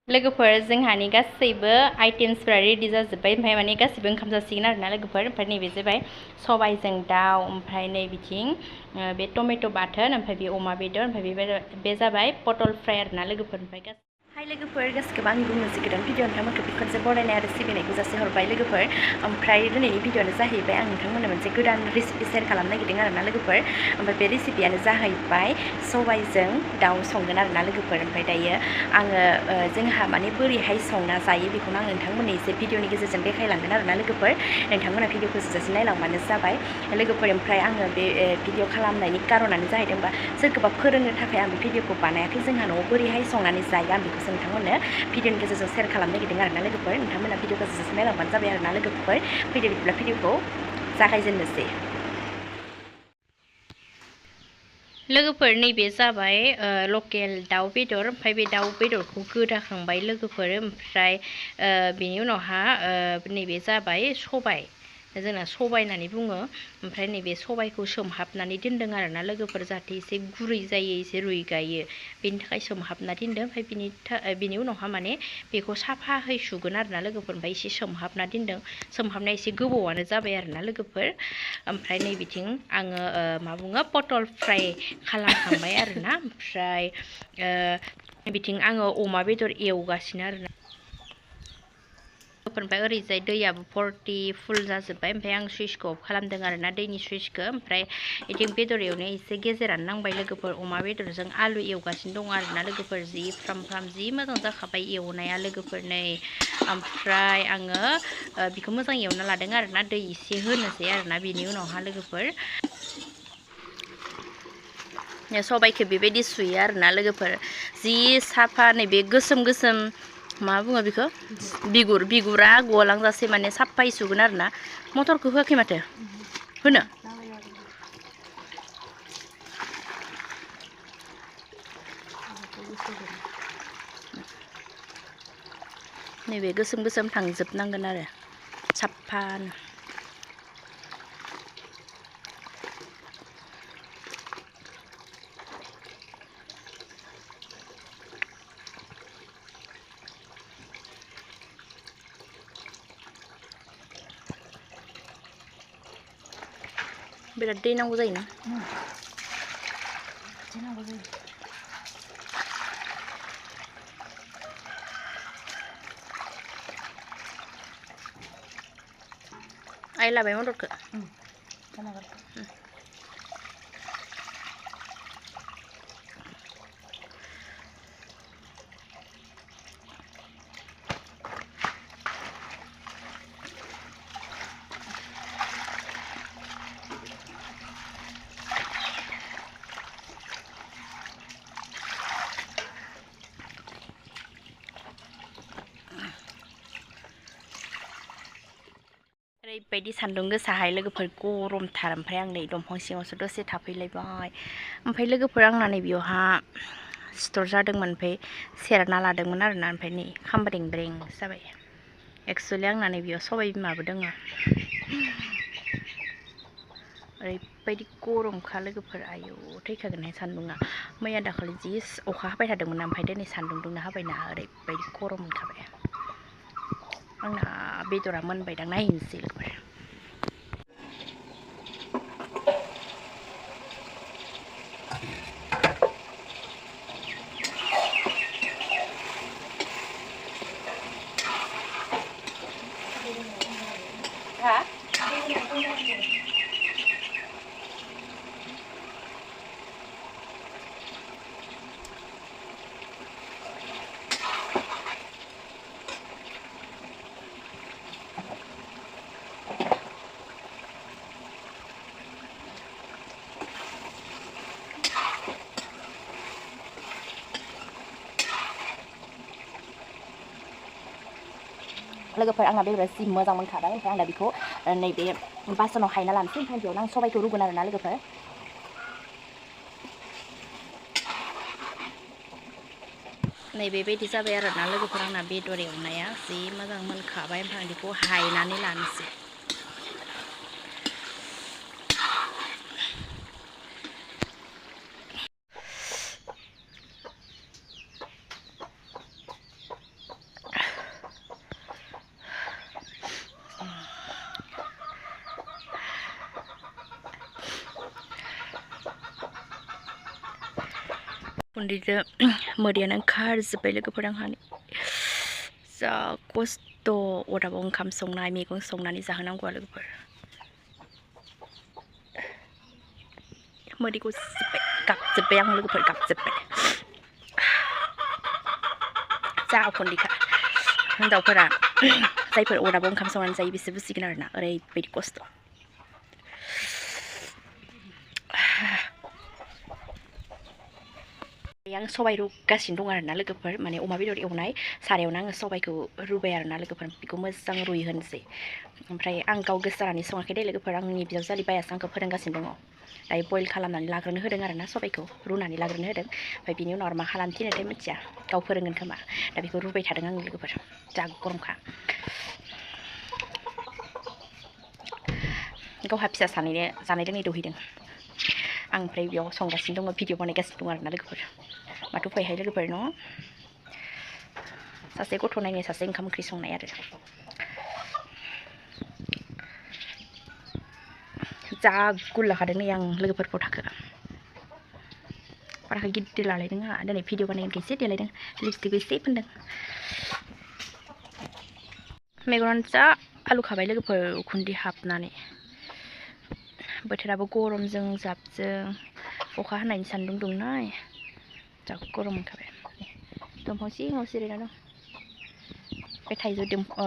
लोगोफोर जोंहानि गासैबो आइटेम्सफोरा रेडि जाजोब्बाय ओमफ्राय माने गासैबो ओंखाम जासिगोन आरोना लोगोफोर ओमफ्राय नैबे जाबाय सबायजों दाउ ओमफ्राय नै बिथिं बे टमेट' बाथोन ओमफ्राय बे अमा बेदर ओमफ्राय बे जाबाय पटल फ्राय आरोना लोगोफोर ओमफ्राय हाय लोगोफोर गासिखौबो आंनि मोनसे गोदान भिडिअ नोंथांमोनखौ खनसे बरायनाय आरो सिबिनायखौ जासिहरबाय लोगोफोर ओमफ्राय दिनैनि भिडिअआनो जाहैबाय आं नोंथांमोननो मोनसे गोदान रेसिपि शेयार खालामनो नागिरदों आरोना लोगोफोर ओमफ्राय बे रेसिपियानो जाहैबाय सबायजों दाउ संगोन आरोना लोगोफोर ओमफ्राय दायो आङो जोंहा माने बोरैहाय संना जायो बेखौनो आं नोंथांमोननो एसे भिडिअनि गेजेरजों देखायलांगोन आरोना लोगोफोर नोंथांमोना भिडिअखौ जोबजासिम नायलांबानो जाबाय लोगोफोर ओमफ्राय आङो बे भिडिअ खालामनायनि कारनानो जाहैदोंबा सोरखौबा फोरोंनो थाखाय आं बे भिडिअखौ बानायाखै जोंहा न'आव बोरैहाय संनानै जायो आं बेखौसो नोंथांमोननो भिडिअनि गेजेरजों शेयार खालामनो नागिरदों आरोना लोगोफोर नोंथांमोना भिडिअखौ जोबजासिम नायलांबानो जाबाय आरोना लोगोफोर फैदो बिदिब्ला भिडिअखौ जागायजेननोसै लोगोफोर नैबे जाबाय लकेल दाउ बेदर ओमफ्राय बे दाउ बेदरखौ गोदाखांबाय लोगोफोर ओमफ्राय बेनि उनावहा नैबे जाबाय सबाय जोंना सबाय होननानै बुङो ओमफ्राय नैबे सबायखौ सोमहाबनानै दोनदों आरोना लोगोफोर जाहाथे एसे गुरै जायो एसे रुइगायो बेनि थाखाय सोमहाबना दोनदों ओमफ्राय बिनि उनावहा माने बेखौ साफाहै सुगोन आरोना लोगोफोर ओमफ्राय एसे सोमहाबना दोनदों सोमहाबनाया एसे गोबावानो जाबाय आरोना लोगोफोर ओमफ्राय नै बिथिं आङो मा बुङो पटल फ्राय खालामखांबाय आरोना ओमफ्राय बिथिं आङो अमा बेदर एवगासिनो आरोना ओमफ्राय ओरैजाय दैयाबो फर्टि फुल जाजोब्बाय ओमफ्राय आं सुइचखौ अफ खालामदों आरोना दैनि सुइचखौ ओमफ्राय बिथिं बेदर एवनाया एसे गेजेरानो नांबाय लोगोफोर अमा बेदरजों आलु एवगासिनो दं आरोना लोगोफोर जि फ्राम फ्राम जि मोजां जाखाबाय एवनाया लोगोफोर नै ओमफ्राय आङो बेखौ मोजां एवना लादों आरोना दै एसे होनोसै आरोना बेनि उनावहा लोगोफोर सबायखौ बेबायदि सुयो आरोना लोगोफोर जि साफा नैबे गोसोम गोसोम मा बुङो बेखौ बिगुरा गलांजासे माने साफायै सुगोन आरोना मटरखौ होआखै माथो होनो नैबे गोसोम गोसोम थांजोबनांगोन आरो साफानो बिराद दै नांगौ जायोना आइ लाबाय मददखौ ओरैबायदि सान्दुं गोसाहाय लोगोफोर गरमथार ओमफ्राय आं नै दंफां सिङावसो दसे थाफैलायबाय ओमफ्राय लोगोफोर आंना नै बेयावहा सिथर जादोंमोन ओमफ्राय सेरना लादोंमोन आरोना ओमफ्राय नै खामब्रें ब्रें जाबाय एक्सुवेलि आंना नै बेयाव सबाय बिमाबो दङ ओरैबायदि गरमखा लोगोफोर आयौ थैखागोनहाय सान्दुङा मैया दाखालि जि अखा हाबाय थादोंमोन ओमफ्राय दिनै सान्दुं दुंना हाबायना ओरैबायदि गरम मोनखाबाय आंना बेदरा मोनबायदां नायनोसै लोगोफोर लोगोफोर आंना बेदरा जि मोजां मोनखाबाय ओमफ्राय आं दा बेखौ नैबे बासनाव हायना लानोसै ओमफ्राय बेयावनो आं सबायखौ रुगोन आरोना लोगोफोर नैबेबायदि जाबाय आरोना लोगोफोर आंना बेदर एवनाया जि मोजां मोनखाबाय ओमफ्राय आं बेखौ हायनानै लानोसै उखुन्दैजों मोदैयानो ओंखारजोब्बाय लोगोफोर आंहानि जा खस्थ' अरदाबाव ओंखाम संनाय मैगं संनानै जाहोनांगौआ लोगोफोर मोदैखौ गाबजोब्बाय आं लोगोफोर गाबजोब्बाय जा उखुन्दैखा हिन्जावफोरा जायफोर अरदाबाव ओंखाम संनानै जायो बिसोर बुजिगोन आरोना ओरैबायदि खस्थ' आं सबाइ रुगासिनो दं आरोना लोगोफोर माने अमा बेदर एवनाय सारायावनो आङो सबाइखौ रुबाय आरोना लोगोफोर बेखौ मोजां रुइहोनोसै ओमफ्राय आं गाव गोसो जानानै सङाखै दे लोगोफोर आंनि बिजावजालि बायासो आंखौ फोरोंगासिनो दङ दायो बयल खालामनानै लाग्रोनो होदों आरोना सबाइखौ रुनानै लाग्रोनो होदों ओमफ्राय बिनि उनाव आरो मा खालामनो थिनोथाय मिथिया गाव फोरोंगोन खोमा दा बेखौ रुबाय थादों आं लोगोफोर जा गरमखा गावहा फिसा सानैनो जानाय लोंनाय दौहैदों आं ओमफ्राय बेयाव संगासिनो दङ भिडिअ बानायगासिनो दं आरोना लोगोफोर माथो उफायहाय लोगोफोर न' सासे गथ' नायनाय सासे ओंखाम ओंख्रि संनाय आरो जा गुल लाखादों नै आं लोगोफोर फटाखौ फटाखौ गिदिर लालायदों आंहा दिनै भिडिअ बानायनो एसे देलायदों लिपस्टिकबो एसे फोनदों मेगनानो जा आलु खाबाय लोगोफोर उखुन्दै हाबनानै बोथोराबो गरमजों जाबजों अखा हानायनि सान्दुं दुंनाय जा गरम मोनखाबाय दंफां सिङाव जिरायना दं बे थाइजौ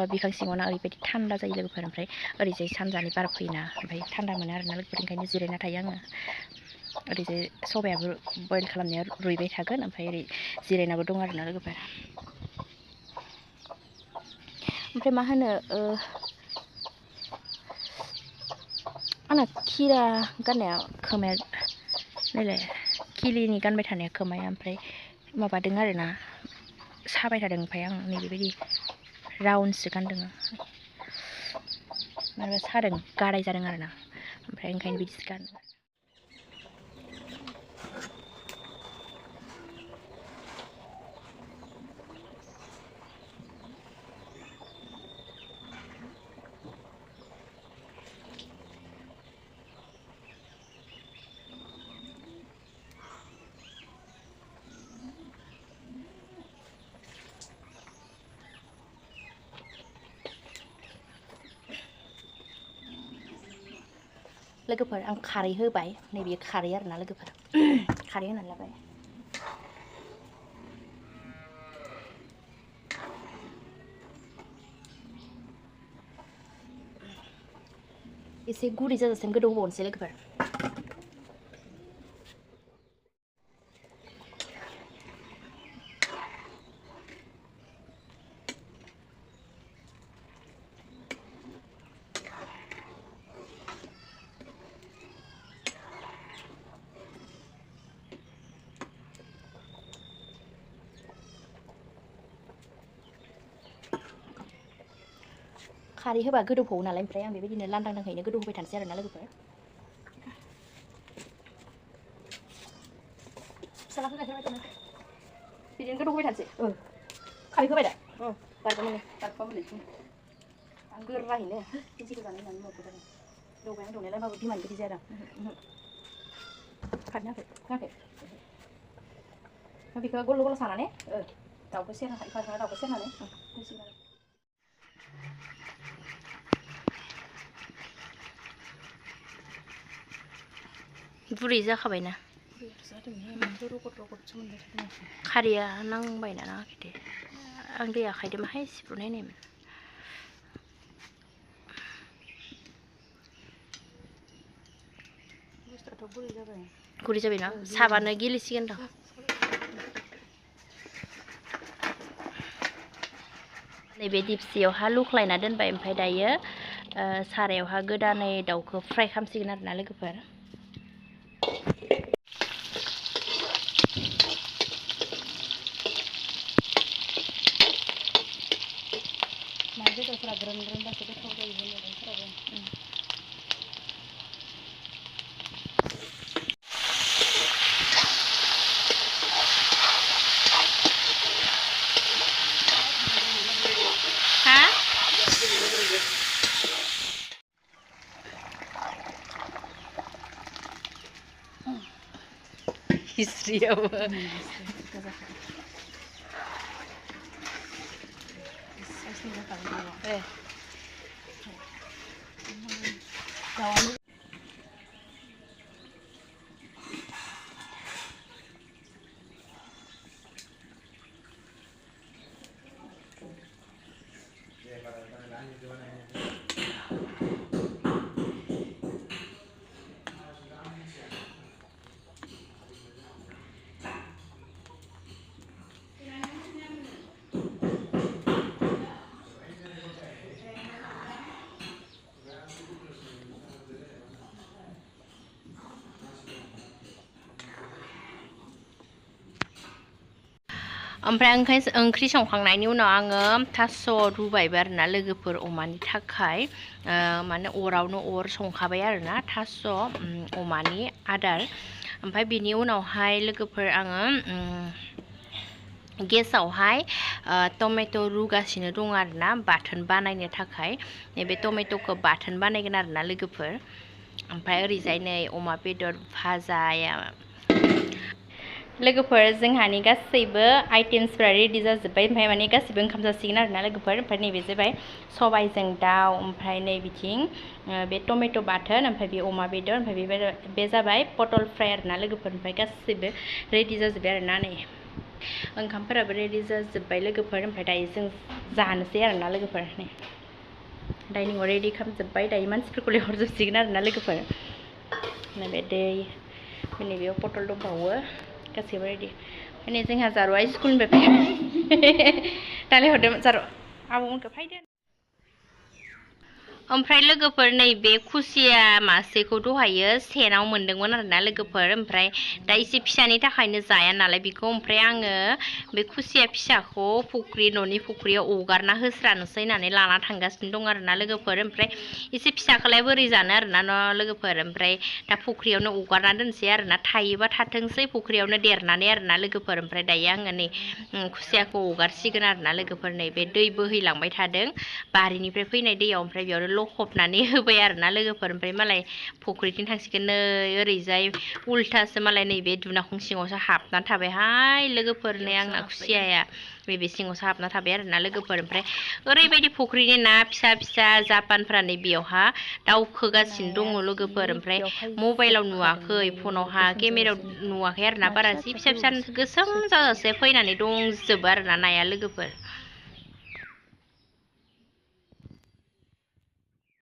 बिफां सिङावना ओरैबायदि थान्दा जायो लोगोफोर ओमफ्राय ओरैजाय सानजानि बार फैयोना ओमफ्राय थान्दा मोनो आरोना लोगोफोर ओंखायनो जिरायना थायो आङो ओरैजाय सबायाबो बयल खालामनाया रुइबाय थागोन ओमफ्राय ओरै जिरायनाबो दं आरोना लोगोफोर ओमफ्राय मा होनो आंना खिरा गाननाया खोमाया नायलाय किलिनि गानबाय थानाया खोमाया ओमफ्राय माबादों आरोना साबाय थादों ओमफ्राय आं नैबेबायदि राउन्डसो गानदों माबा सादों गाराय जादों आरोना ओमफ्राय ओंखायनो बिदिसो गानो लोगोफोर आं खारै होबाय नैबे खारै आरोना लोगोफोर खारै होनानै लाबाय एसे गुरै जाजासिम गोदौ होबावनोसै लोगोफोर खारै होबा गोदौफावो नालाय ओमफ्राय आं बेबायदिनो लांदां दांहैनो गोदौ होबाय थानोसै आरोना लोगोफोर फिसालाखौ गायखेर बायदों बिदिनो गोदौ होबाय थानोसै खारै होबाय दा बारग'मोनो आं गोराहैनो केजिखौ जानाय होननानै मावबोदों दौबाय आं दौनायालाय माबा बिमानि बायदि जादों खारनो होआखै बेखौ गल गल सानानै दाउखौ सेरना दाउखौ सेरनानै गुरै जाखाबायना खारैया नांबायना नाङाखै दे आं दै आखाइजों माहाय सिफ्रुनायनायमोन गुरै जाबायना साबानो गिलिसिगोन र' नैबे दिपसियावहा लुख्लायना दोनबाय ओमफ्राय दायो सारायावहा गोदानै दाउखौ फ्राय खालामसिगोन आरोना लोगोफोर ना बेदरफोरा ग्रोम ग्रोमबासो गोथाव जायो मैगंफोराबो हिस्ट्रियाव ओमफ्राय ओंख्रि संखांनायनि उनाव आङो थास' रुबायबो आरोना लोगोफोर अमानि थाखाय माने अरावनो अर संखाबाय आरोना थास' अमानि आदार ओमफ्राय बिनि उनावहाय लोगोफोर आङो गेसावहाय टमेट' रुगासिनो दं आरोना बाथोन बानायनो थाखाय नैबे टमेट'खौ बाथोन बानायगोन आरोना लोगोफोर ओमफ्राय ओरैजाय नै अमा बेदर भाजाया लोगोफोर जोंहानि गासैबो आइटेम्सफोरा रेडि जाजोब्बाय ओमफ्राय माने गासैबो ओंखाम जासिगोन आरोना लोगोफोर ओमफ्राय नैबे जाबाय सबायजों दाउ ओमफ्राय नै बिथिं बे टमेट' बाथोन ओमफ्राय बे अमा बेदर ओमफ्राय बे जाबाय पटल फ्राय आरोना लोगोफोर ओमफ्राय गासैबो रेडि जाजोब्बाय आरोना नै ओंखामफोराबो रेडि जाजोब्बाय लोगोफोर ओमफ्राय दायो जों जानोसै आरोना लोगोफोर नै डाइनिंआव रेडि खालामजोब्बाय दायो मानसिफोरखौ लिंहरजोबसिगोन आरोना लोगोफोर नैबे दै नैबेयाव पटल दंबावो गासैबो रेडि माने जोंहा जारुआ स्कुलनिफ्राय दालायहरदोंमोन जारु आब'मोनखौ फैदो ओमफ्राय लोगोफोर नैबे खुसिया मासेखौ दहायो सेनाव मोनदोंमोन आरोना लोगोफोर ओमफ्राय दा एसे फिसानि थाखायनो जाया नालाय बेखौ ओमफ्राय आङो बे खुसिया फिसाखौ न'नि फुख्रियाव हगारना होस्रानोसै होननानै लाना थांगासिनो दं आरोना लोगोफोर ओमफ्राय एसे फिसाखौलाय बोरै जानो आरोना लोगोफोर ओमफ्राय दा फुख्रियावनो हगारना दोनसै आरोना थायोबा थाथोंसै फुख्रियावनो देरनानै आरोना लोगोफोर ओमफ्राय दायो आङो नै खुसियाखौ हगारसिगोन आरोना लोगोफोर नै बे दै बोहैलांबाय थादों बारिनिफ्राय फैनाय दैयाव ओमफ्राय बेयावनो लखबनानै होबाय आरोना लोगोफोर ओमफ्राय मालाय फुख्रिथिं थांसिगोन नै ओरैजाय उल्थासो मालाय नैबे दुनाखं सिङावसो हाबना थाबायहाय लोगोफोर नै आंना खुसियाया बे सिङावसो हाबना थाबाय आरोना लोगोफोर ओमफ्राय ओरैबायदि फुख्रिनि ना फिसा फिसा जापानफ्रा नै बेयावहा दावखोगासिनो दङ लोगोफोर ओमफ्राय मबाइलाव नुवाखै फनावहा केमेरायाव नुवाखै आरोना बारा जि फिसा फिसा गोसोम जाजासे फैनानै दंजोबो आरोना नाया लोगोफोर